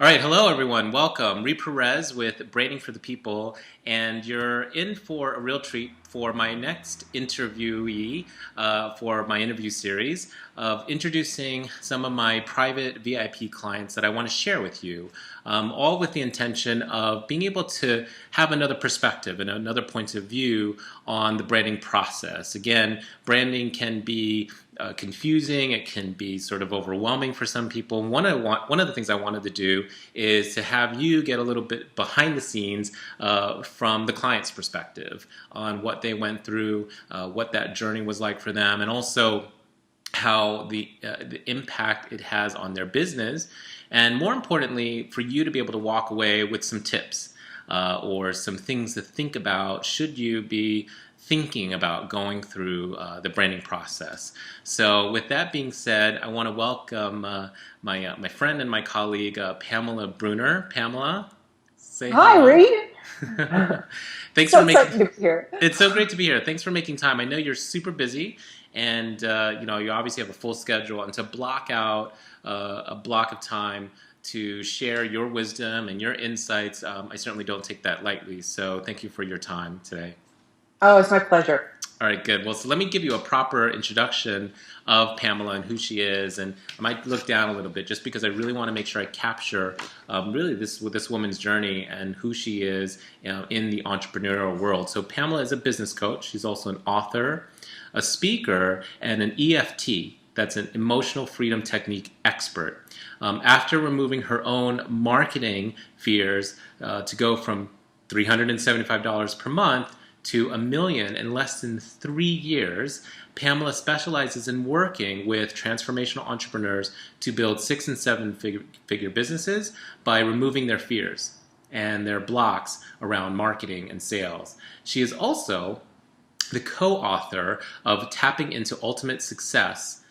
All right, hello everyone. Welcome. Perez with Branding for the People, and you're in for a real treat for my next interviewee for my interview series of introducing some of my private VIP clients that I want to share with you, all with the intention of being able to have another perspective and another point of view on the branding process. Again, branding can be confusing. It can be sort of overwhelming for some people. One of the things I wanted to do is to have you get a little bit behind the scenes from the client's perspective on what they went through, what that journey was like for them, and also how the impact it has on their business, and more importantly, for you to be able to walk away with some tips or some things to think about should you be thinking about going through the branding process. So with that being said, I want to welcome my friend and my colleague, Pamela Bruner. Pamela, say Hi, hello. Reed. Thanks So for making. excited to be here. It's so great to be here. Thanks for making time. I know you're super busy, and you obviously have a full schedule, and to block out a block of time to share your wisdom and your insights, I certainly don't take that lightly. So thank you for your time today. Oh, it's my pleasure. All right, good. Well, so let me give you a proper introduction of Pamela and who she is, and I might look down a little bit just because I really want to make sure I capture really this woman's journey and who she is in the entrepreneurial world. So Pamela is a business coach. She's also an author, a speaker, and an EFT. That's an emotional freedom technique expert. After removing her own marketing fears to go from $375 per month to $1 million in less than 3 years, Pamela specializes in working with transformational entrepreneurs to build 6 and 7 figure businesses by removing their fears and their blocks around marketing and sales. She is also the co-author of Tapping into Ultimate Success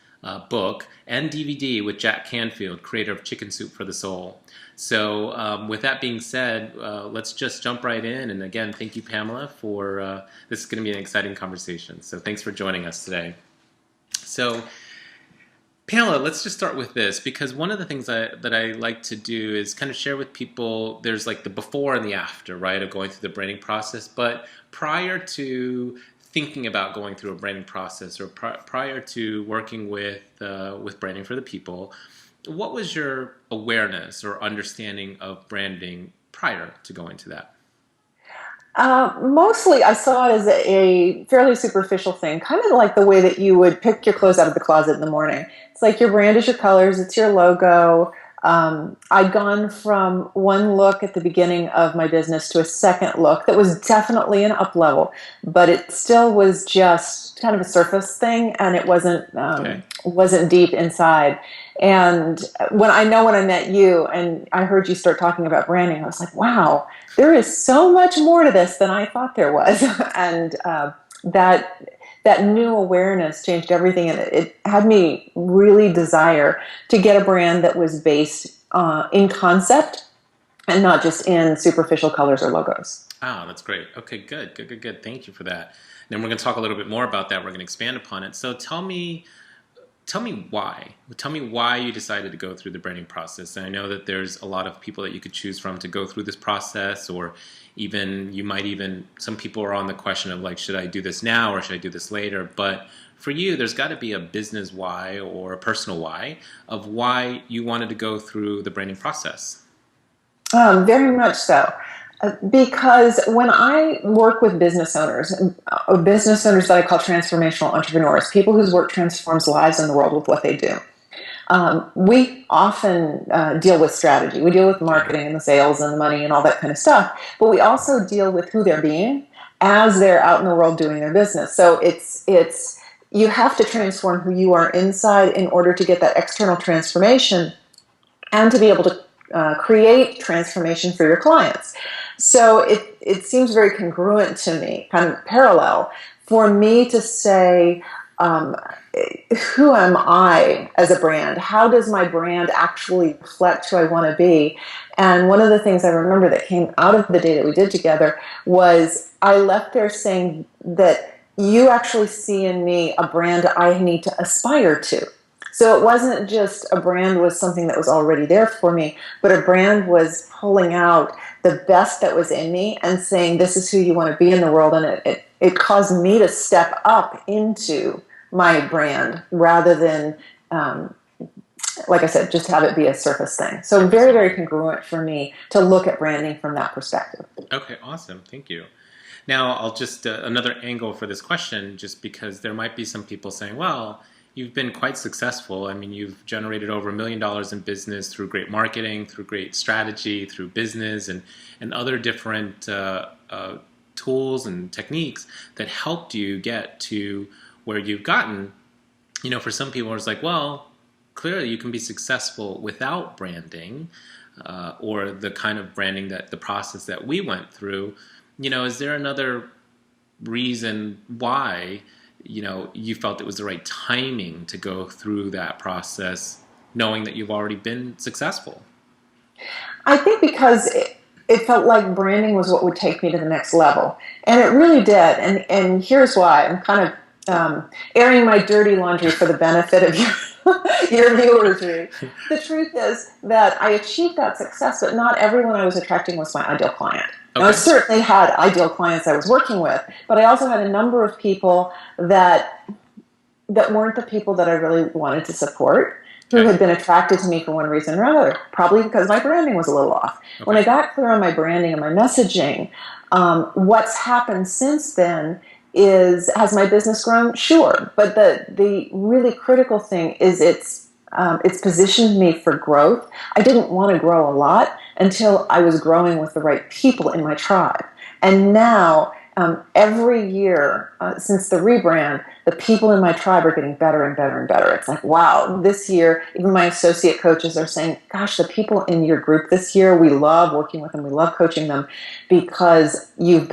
book and DVD with Jack Canfield, creator of Chicken Soup for the Soul. So with that being said, let's just jump right in. And again, thank you, Pamela, for this is going to be an exciting conversation. So thanks for joining us today. So Pamela, let's just start with this, because one of the things that I like to do is kind of share with people, there's like the before and the after, right, of going through the branding process. But prior to thinking about going through a branding process, or prior to working with Branding for the People, what was your awareness or understanding of branding prior to going to that? Mostly, I saw it as a fairly superficial thing, kind of like the way that you would pick your clothes out of the closet in the morning. It's like your brand is your colors, it's your logo. I'd gone from one look at the beginning of my business to a second look that was definitely an up level, but it still was just kind of a surface thing, and it Okay. wasn't deep inside. And when I met you and I heard you start talking about branding, I was like, wow, there is so much more to this than I thought there was. And that that new awareness changed everything, and it had me really desire to get a brand that was based in concept and not just in superficial colors or logos. Oh, that's great. Okay, good. Thank you for that. Then we're going to talk a little bit more about that. We're going to expand upon it. So tell me why. Tell me why you decided to go through the branding process. And I know that there's a lot of people that you could choose from to go through this process, or even some people are on the question of like, should I do this now or should I do this later? But for you, there's got to be a business why or a personal why of why you wanted to go through the branding process. Very much so. Because when I work with business owners that I call transformational entrepreneurs, people whose work transforms lives in the world with what they do, we often deal with strategy. We deal with marketing and the sales and the money and all that kind of stuff, but we also deal with who they're being as they're out in the world doing their business. So it's you have to transform who you are inside in order to get that external transformation and to be able to create transformation for your clients. So it seems very congruent to me, kind of parallel, for me to say, who am I as a brand? How does my brand actually reflect who I want to be? And one of the things I remember that came out of the day that we did together was I left there saying that you actually see in me a brand I need to aspire to. So it wasn't just a brand was something that was already there for me, but a brand was pulling out the best that was in me and saying, this is who you want to be in the world. And it caused me to step up into my brand rather than, like I said, just have it be a surface thing. So very, very congruent for me to look at branding from that perspective. Okay, awesome. Thank you. Now, I'll just, another angle for this question, just because there might be some people saying, well, you've been quite successful. I mean, you've generated over $1 million in business through great marketing, through great strategy, through business, and other different tools and techniques that helped you get to where you've gotten. You know, for some people, it's like, well, clearly you can be successful without branding, or the kind of branding that the process that we went through. You know, is there another reason why, you know, you felt it was the right timing to go through that process, knowing that you've already been successful? I think because it felt like branding was what would take me to the next level. And it really did. And here's why. I'm kind of airing my dirty laundry for the benefit of your viewers. The truth is that I achieved that success, but not everyone I was attracting was my ideal client. Okay. Now, I certainly had ideal clients I was working with, but I also had a number of people that weren't the people that I really wanted to support, who had been attracted to me for one reason or another, probably because my branding was a little off. Okay. When I got clear on my branding and my messaging, what's happened since then is, has my business grown? Sure. But the really critical thing is it's positioned me for growth. I didn't want to grow a lot until I was growing with the right people in my tribe. And now, every year since the rebrand, the people in my tribe are getting better and better and better. It's like, wow, this year, even my associate coaches are saying, gosh, the people in your group this year, we love working with them. We love coaching them because you've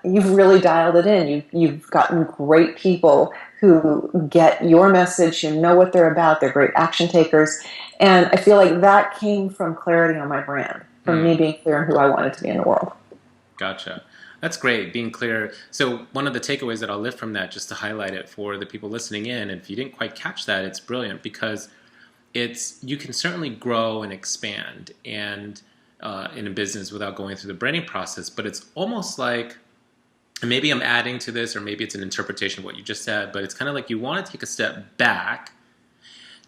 really dialed it in. You've gotten great people who get your message, who know what they're about. They're great action takers. And I feel like that came from clarity on my brand, from me being clear on who I wanted to be in the world. Gotcha. That's great, being clear. So one of the takeaways that I'll lift from that, just to highlight it for the people listening in, and if you didn't quite catch that, it's brilliant because you can certainly grow and expand and in a business without going through the branding process, but it's almost like, and maybe I'm adding to this, or maybe it's an interpretation of what you just said, but it's kind of like you want to take a step back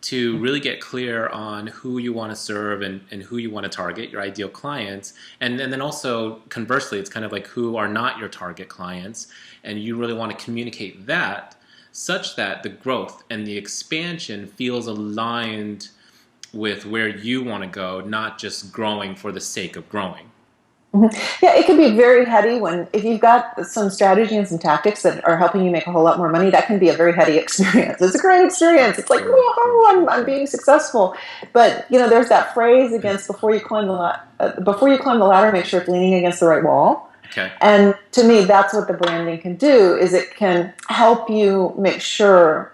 to really get clear on who you want to serve and who you want to target, your ideal clients. And then also, conversely, it's kind of like who are not your target clients. And you really want to communicate that such that the growth and the expansion feels aligned with where you want to go, not just growing for the sake of growing. Yeah, it can be very heady if you've got some strategy and some tactics that are helping you make a whole lot more money. That can be a very heady experience. It's a great experience. It's like, whoa, I'm being successful. But there's that phrase against before you climb the ladder, make sure it's leaning against the right wall. Okay. And to me, that's what the branding can do. Is it can help you make sure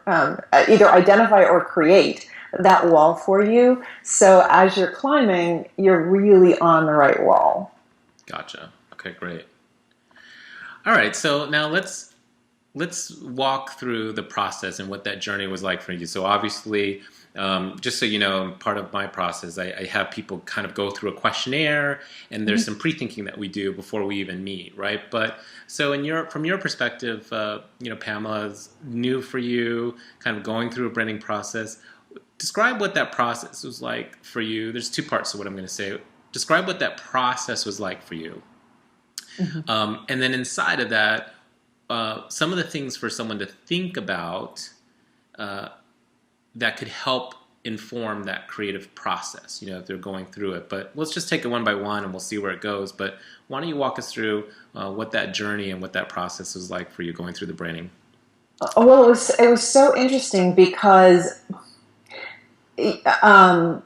either identify or create that wall for you. So as you're climbing, you're really on the right wall. Gotcha. Okay, great. All right, so now let's walk through the process and what that journey was like for you. So obviously, just so you know, part of my process, I have people kind of go through a questionnaire, and there's some pre-thinking that we do before we even meet, right? But so from your perspective, Pamela's new for you, kind of going through a branding process. Describe what that process was like for you. There's two parts to what I'm going to say. Describe what that process was like for you. Mm-hmm. And then inside of that, some of the things for someone to think about that could help inform that creative process, if they're going through it. But let's just take it one by one and we'll see where it goes. But why don't you walk us through what that journey and what that process was like for you going through the branding? Well, it was so interesting because I've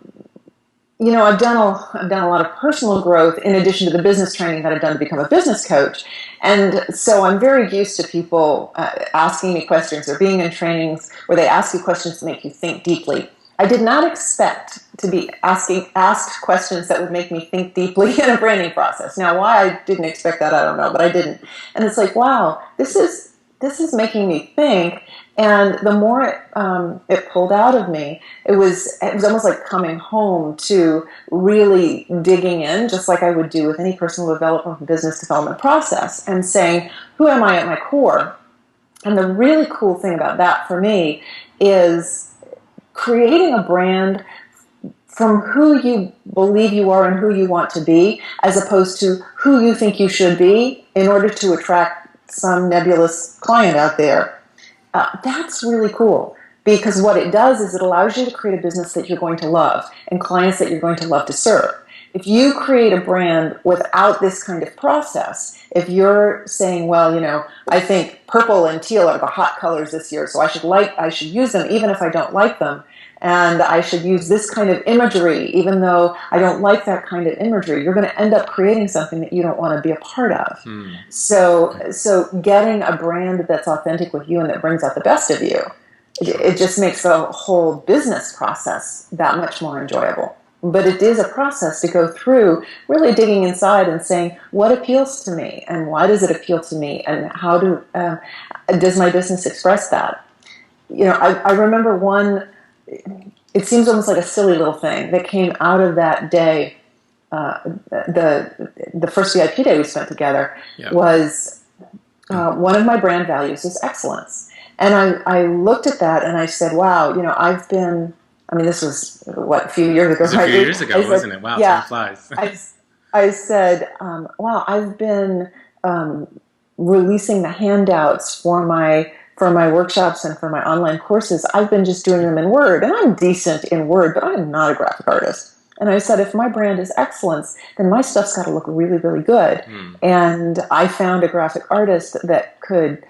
done a lot of personal growth in addition to the business training that I've done to become a business coach. And so I'm very used to people asking me questions or being in trainings where they ask you questions to make you think deeply. I did not expect to be asked questions that would make me think deeply in a branding process. Now, why I didn't expect that, I don't know, but I didn't. And it's like, wow, this is this is making me think. And the more it pulled out of me, it was almost like coming home to really digging in, just like I would do with any personal development, business development process, and saying, who am I at my core? And the really cool thing about that for me is creating a brand from who you believe you are and who you want to be, as opposed to who you think you should be in order to attract some nebulous client out there. That's really cool, because what it does is it allows you to create a business that you're going to love and clients that you're going to love to serve. If you create a brand without this kind of process, if you're saying, well, I think purple and teal are the hot colors this year, so I should use them even if I don't like them, and I should use this kind of imagery even though I don't like that kind of imagery, you're going to end up creating something that you don't want to be a part of. So getting a brand that's authentic with you and that brings out the best of you, it just makes the whole business process that much more enjoyable. But it is a process to go through, really digging inside and saying, what appeals to me, and why does it appeal to me, and how does my business express that? I remember one. It seems almost like a silly little thing that came out of that day. The first VIP day we spent together was one of my brand values is excellence, and I looked at that and I said, wow, I've been. I mean, this was, a few years ago. It was a few years ago, wasn't it? Wow, time flies. I said, wow, I've been releasing the handouts for my workshops and for my online courses. I've been just doing them in Word, and I'm decent in Word, but I'm not a graphic artist. And I said, if my brand is excellence, then my stuff's got to look really, really good. And I found a graphic artist that could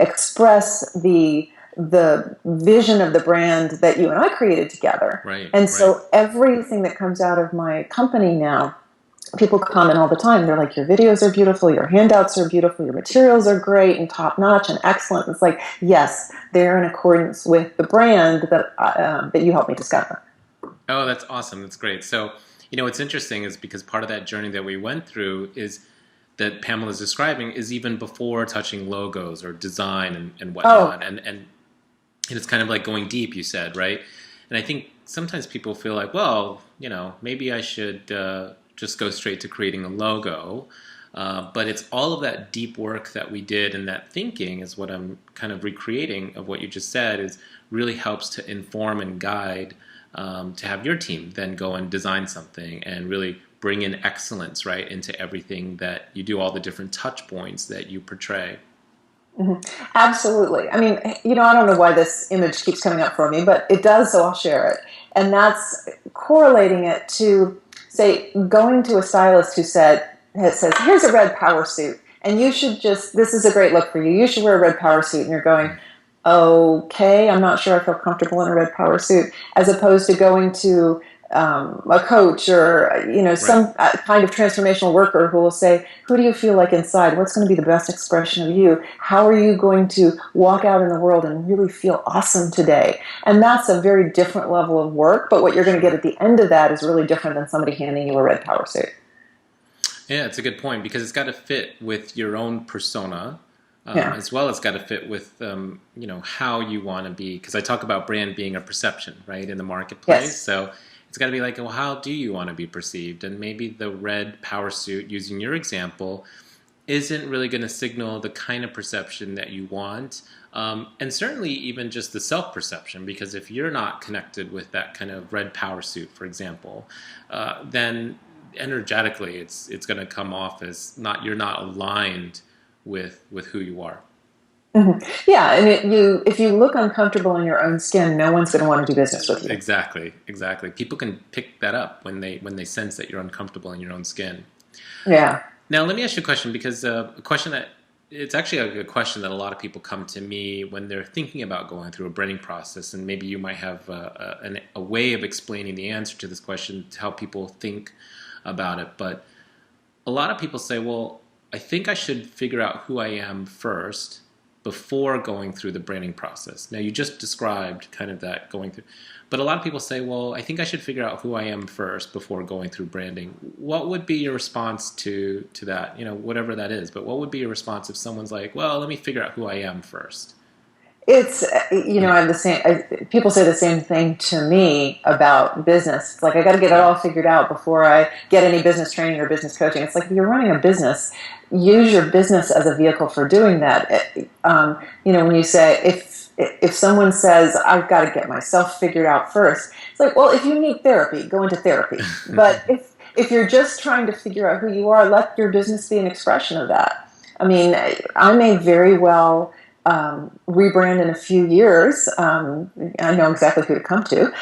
express the vision of the brand that you and I created together. And so everything that comes out of my company now, people comment all the time. They're like, your videos are beautiful, your handouts are beautiful, your materials are great and top-notch and excellent. It's like, yes, they're in accordance with the brand that you helped me discover. Oh, that's awesome. That's great. So, what's interesting is because part of that journey that we went through is that Pamela's describing is even before touching logos or design and whatnot. And it's kind of like going deep, you said, right? And I think sometimes people feel like, well, maybe I should just go straight to creating a logo. But it's all of that deep work that we did, and that thinking is what I'm kind of recreating of what you just said, is really helps to inform and guide to have your team then go and design something and really bring in excellence, right, into everything that you do, all the different touch points that you portray. Mm-hmm. Absolutely. I mean, I don't know why this image keeps coming up for me, but it does, so I'll share it. And that's correlating it to, say, going to a stylist who says, here's a red power suit, and this is a great look for you. You should wear a red power suit. And you're going, okay, I'm not sure I feel comfortable in a red power suit, as opposed to going to a coach or some kind of transformational worker who will say, who do you feel like inside? What's going to be the best expression of you? How are you going to walk out in the world and really feel awesome today? And that's a very different level of work, but what you're going to get at the end of that is really different than somebody handing you a red power suit. Yeah, it's a good point, because it's got to fit with your own persona, as well as got to fit with how you want to be, because I talk about brand being a perception, right, in the marketplace. Yes. So it's got to be like, well, how do you want to be perceived? And maybe the red power suit, using your example, isn't really going to signal the kind of perception that you want. And certainly even just the self-perception, because if you're not connected with that kind of red power suit, for example, then energetically it's going to come off as you're not aligned with who you are. Mm-hmm. Yeah, and if you look uncomfortable in your own skin, no one's going to want to do business with you. Exactly. People can pick that up when they sense that you're uncomfortable in your own skin. Yeah. Now, let me ask you a question, because it's actually a question that a lot of people come to me when they're thinking about going through a branding process, and maybe you might have a way of explaining the answer to this question to help people think about it. But a lot of people say, well, I think I should figure out who I am first, before going through the branding process? Now, you just described kind of that going through, but a lot of people say, well, I think I should figure out who I am first before going through branding. What would be your response to that? Whatever that is, but what would be your response if someone's like, well, let me figure out who I am first? It's, I have the same, people say the same thing to me about business. It's like, I got to get it all figured out before I get any business training or business coaching. It's like, if you're running a business, use your business as a vehicle for doing that. When you say, if someone says, I've got to get myself figured out first, it's like, well, if you need therapy, go into therapy. But if you're just trying to figure out who you are, let your business be an expression of that. I mean, I may very well rebrand in a few years. I know exactly who to come to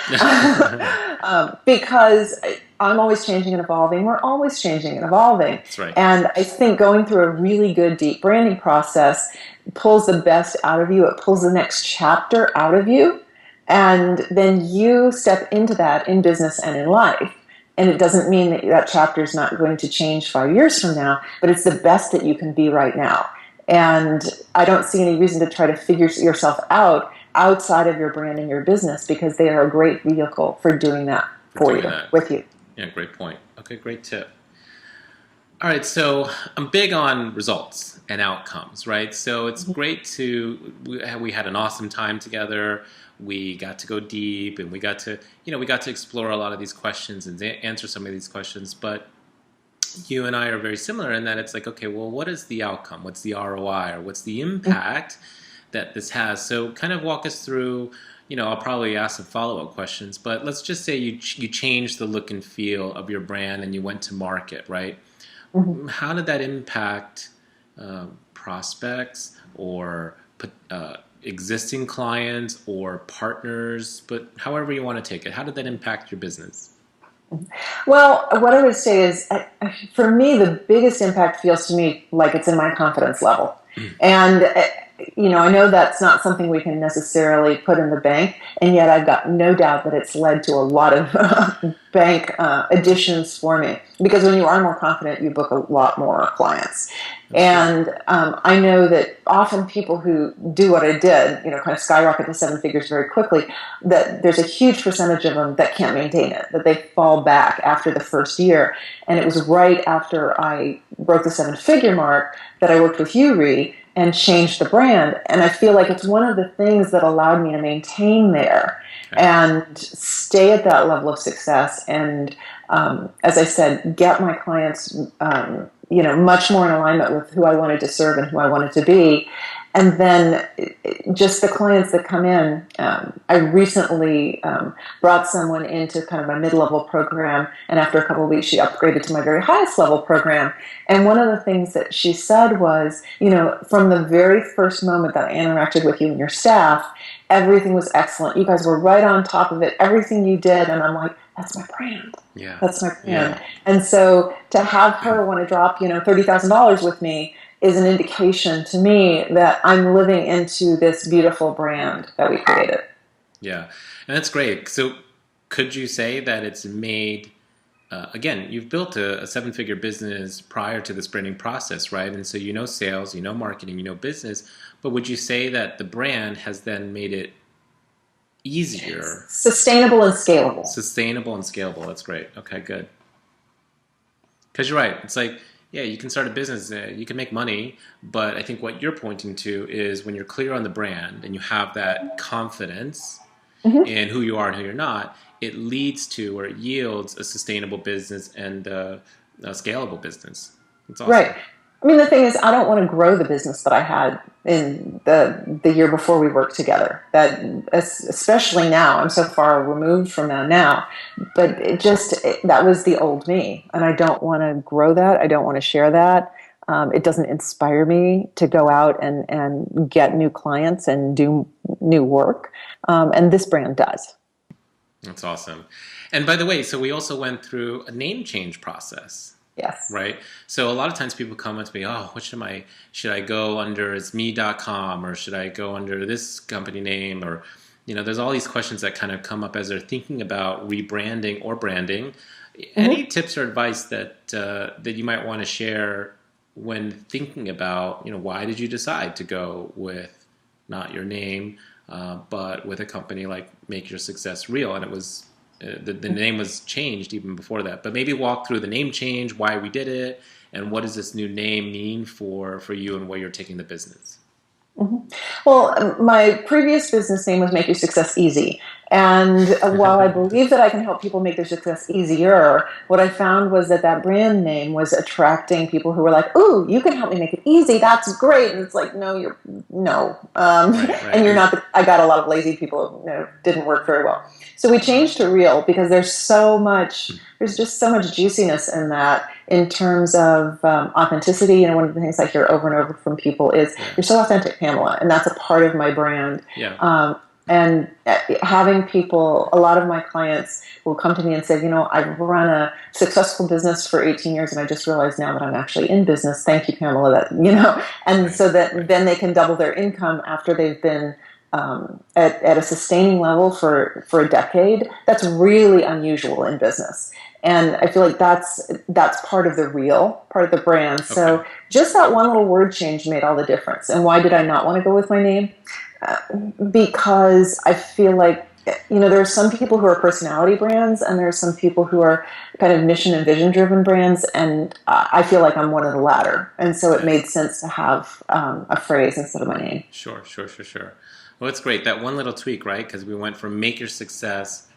because I'm always changing and evolving. We're always changing and evolving. That's right. And I think going through a really good deep branding process pulls the best out of you. It pulls the next chapter out of you. And then you step into that in business and in life. And it doesn't mean that chapter is not going to change 5 years from now, but it's the best that you can be right now. And I don't see any reason to try to figure yourself out outside of your brand and your business, because they are a great vehicle for doing that with you. Yeah, great point. Okay, great tip. All right, so I'm big on results and outcomes, right? So it's great we had an awesome time together. We got to go deep, and we got to explore a lot of these questions and answer some of these questions, but you and I are very similar in that it's like, okay, well, what is the outcome? What's the ROI, or what's the impact that this has? So kind of walk us through, I'll probably ask some follow-up questions, but let's just say you changed the look and feel of your brand and you went to market, right? Mm-hmm. How did that impact prospects or existing clients or partners, but however you want to take it? How did that impact your business? Well, what I would say is, for me, the biggest impact feels to me like it's in my confidence level. And, I know that's not something we can necessarily put in the bank, and yet I've got no doubt that it's led to a lot of bank additions for me. Because when you are more confident, you book a lot more clients. And I know that often people who do what I did, kind of skyrocket to 7 figures very quickly, that there's a huge percentage of them that can't maintain it, that they fall back after the first year. And it was right after I broke the 7-figure mark that I worked with you, Ree, and changed the brand. And I feel like it's one of the things that allowed me to maintain there and stay at that level of success. And as I said, get my clients much more in alignment with who I wanted to serve and who I wanted to be. And then just the clients that come in, I recently brought someone into kind of my mid-level program, and after a couple of weeks, she upgraded to my very highest level program. And one of the things that she said was, from the very first moment that I interacted with you and your staff, everything was excellent. You guys were right on top of it, everything you did. And I'm like, that's my brand. Yeah. That's my brand. Yeah. And so to have her want to drop, $30,000 with me is an indication to me that I'm living into this beautiful brand that we created. Yeah. And that's great. So could you say that it's made, again, you've built a 7-figure business prior to this branding process, right? And so sales, marketing, business, but would you say that the brand has then made it easier? Sustainable and scalable. Sustainable and scalable. That's great. Okay, good. Because you're right. It's like, yeah, you can start a business, you can make money, but I think what you're pointing to is when you're clear on the brand and you have that confidence in who you are and who you're not, it leads to, or it yields, a sustainable business and a scalable business. It's awesome. Right. I mean, the thing is, I don't want to grow the business that I had in the year before we worked together. That, especially now, I'm so far removed from that now. But that was the old me, and I don't want to grow that. I don't want to share that. It doesn't inspire me to go out and get new clients and do new work. And this brand does. That's awesome. And by the way, so we also went through a name change process. Yes. Right. So a lot of times people come up to me, oh, what should I go under as me.com, or should I go under this company name? Or, there's all these questions that kind of come up as they're thinking about rebranding or branding. Any tips or advice that you might want to share when thinking about, why did you decide to go with not your name, but with a company like Make Your Success Real? And it was the name was changed even before that. But maybe walk through the name change, why we did it, and what does this new name mean for you and where you're taking the business? Mhm. Well, my previous business name was Make Your Success Easy. And while I believe that I can help people make their success easier, what I found was that that brand name was attracting people who were like, "Ooh, you can help me make it easy. That's great." And it's like, no, no. Right, right. And you're not, I got a lot of lazy people, didn't work very well. So we changed to Real because there's just so much juiciness in that in terms of authenticity. And one of the things I hear over and over from people is, "You're so authentic, Pamela." And that's a part of my brand. Yeah. And having people, a lot of my clients will come to me and say, I've run a successful business for 18 years and I just realized now that I'm actually in business. Thank you, Pamela, and Right, so that right. then they can double their income after they've been at a sustaining level for a decade. That's really unusual in business. And I feel like that's part of part of the brand. Okay. So just that one little word change made all the difference. And why did I not want to go with my name? Because I feel like, there are some people who are personality brands and there are some people who are kind of mission and vision driven brands. And I feel like I'm one of the latter. And so it made sense to have a phrase instead of my name. Sure. Well, it's great. That one little tweak, right? Because we went from Make Your Success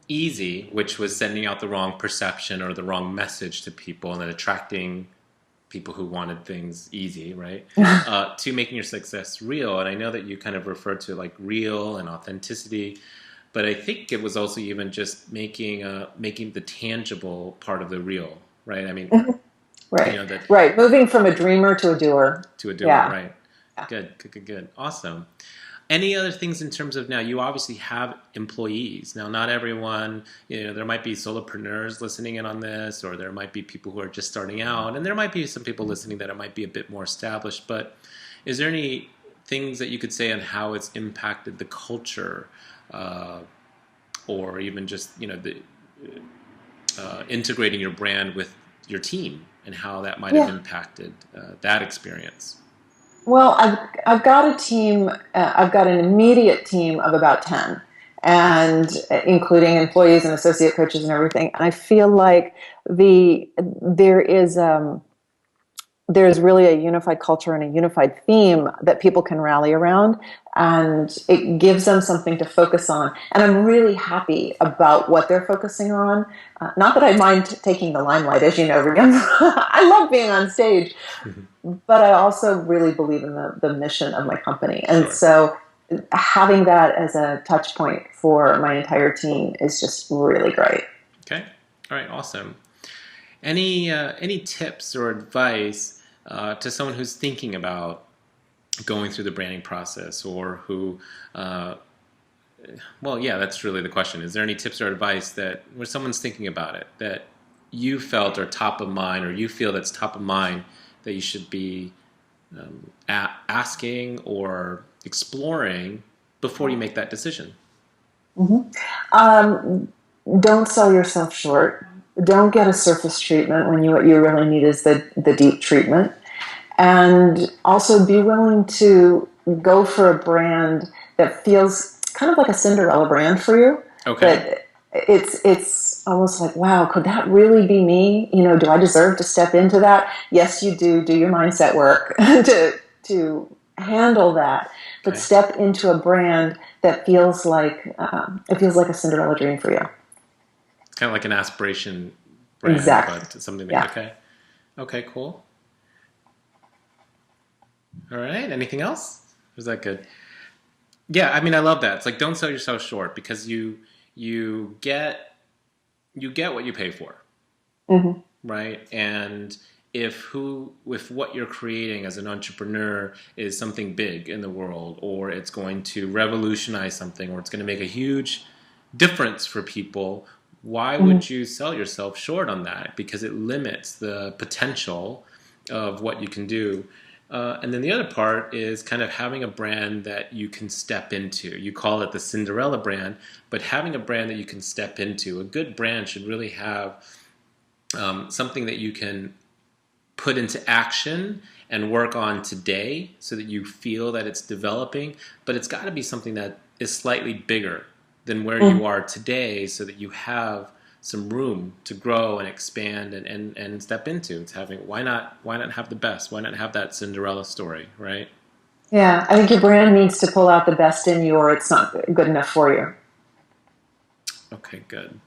Easy, which was sending out the wrong perception or the wrong message to people and then attracting people who wanted things easy, right? To Making Your Success Real. And I know that you kind of referred to like real and authenticity, but I think it was also even just making the tangible part of the real, right? I mean, Right. that Right. Moving from a dreamer to a doer. to a doer, Yeah. right? Good. Awesome. Any other things in terms of now, you obviously have employees. Now, not everyone, there might be solopreneurs listening in on this, or there might be people who are just starting out, and there might be some people listening that it might be a bit more established. But is there any things that you could say on how it's impacted the culture, or even just, integrating your brand with your team and how that might have impacted that experience? Well, I've got a team. I've got an immediate team of about 10, and including employees and associate coaches and everything. And I feel like there is there's really a unified culture and a unified theme that people can rally around, and it gives them something to focus on. And I'm really happy about what they're focusing on. Not that I mind taking the limelight, as you know, Rian. I love being on stage, but I also really believe in the mission of my company. And so having that as a touch point for my entire team is just really great. Okay. All right. Awesome. Any tips or advice to someone who's thinking about going through the branding process, or who, well, yeah, that's really the question. Is there any tips or advice that where someone's thinking about it that you felt are top of mind, or you feel that's top of mind that you should be asking or exploring before you make that decision? Don't sell yourself short. Don't get a surface treatment when what you really need is the deep treatment. And also be willing to go for a brand that feels kind of like a Cinderella brand for you. Okay. But it's almost like, wow, could that really be me? Do I deserve to step into that? Yes, you do. Do your mindset work to handle that. But step into a brand that feels like a Cinderella dream for you. It's kind of like an aspiration brand, Exactly. but something that okay, cool. All right. Anything else? Was that good? Yeah, I mean, I love that. It's like, don't sell yourself short, because you get what you pay for, right? And if what you're creating as an entrepreneur is something big in the world, or it's going to revolutionize something, or it's going to make a huge difference for people, why would you sell yourself short on that? Because it limits the potential of what you can do. And then the other part is kind of having a brand that you can step into. You call it the Cinderella brand, but having a brand that you can step into. A good brand should really have something that you can put into action and work on today so that you feel that it's developing, but it's got to be something that is slightly bigger than where you are today so that you have some room to grow and expand and step into. It's having why not have the best? Why not have that Cinderella story, right? Yeah, I think your brand needs to pull out the best in you, or it's not good enough for you. Okay, good.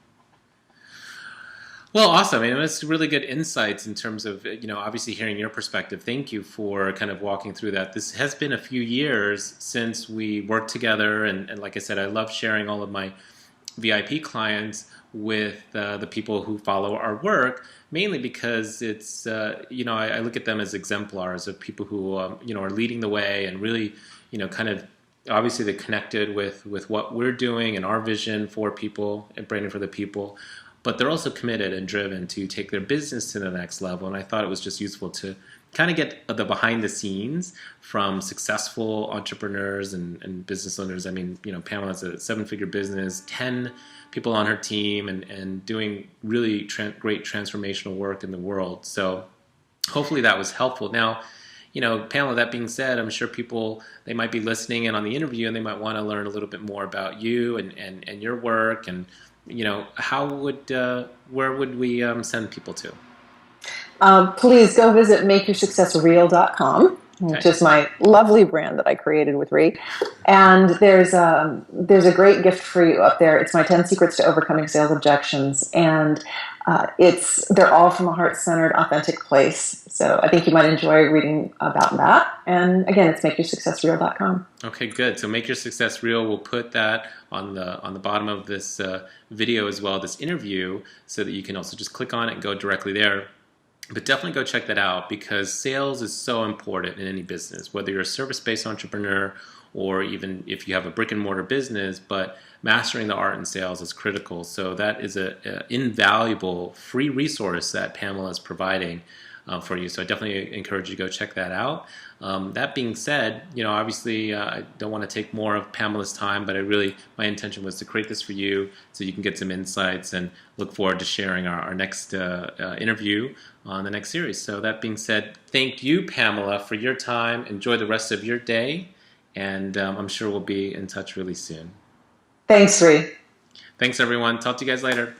Well, awesome. I mean, it's really good insights in terms of, obviously hearing your perspective. Thank you for kind of walking through that. This has been a few years since we worked together. And like I said, I love sharing all of my VIP clients with the people who follow our work, mainly because it's, I look at them as exemplars of people who, are leading the way and really, kind of obviously they're connected with what we're doing and our vision for people and branding for the people, but they're also committed and driven to take their business to the next level. And I thought it was just useful to kind of get the behind the scenes from successful entrepreneurs and business owners. I mean, Pamela's a 7-figure business, 10 people on her team, and doing really great transformational work in the world. So hopefully that was helpful. Now, Pamela, that being said, I'm sure people, they might be listening in on the interview and they might want to learn a little bit more about you and your work. And, where would we send people to? Please go visit makeyoursuccessreal.com, which is my lovely brand that I created with Ree. And there's a great gift for you up there. It's my 10 secrets to overcoming sales objections. And they're all from a heart-centered, authentic place. So I think you might enjoy reading about that. And again, it's makeyoursuccessreal.com. Okay, good. So Make Your Success Real. We'll put that on the bottom of this video as well, this interview, so that you can also just click on it and go directly there. But definitely go check that out, because sales is so important in any business, whether you're a service-based entrepreneur or even if you have a brick and mortar business, but mastering the art in sales is critical. So that is an invaluable free resource that Pamela is providing for you. So I definitely encourage you to go check that out. That being said, obviously I don't want to take more of Pamela's time, but my intention was to create this for you so you can get some insights, and look forward to sharing our next interview on the next series. So that being said, thank you, Pamela, for your time. Enjoy the rest of your day, and I'm sure we'll be in touch really soon. Thanks, Ree. Thanks, everyone. Talk to you guys later.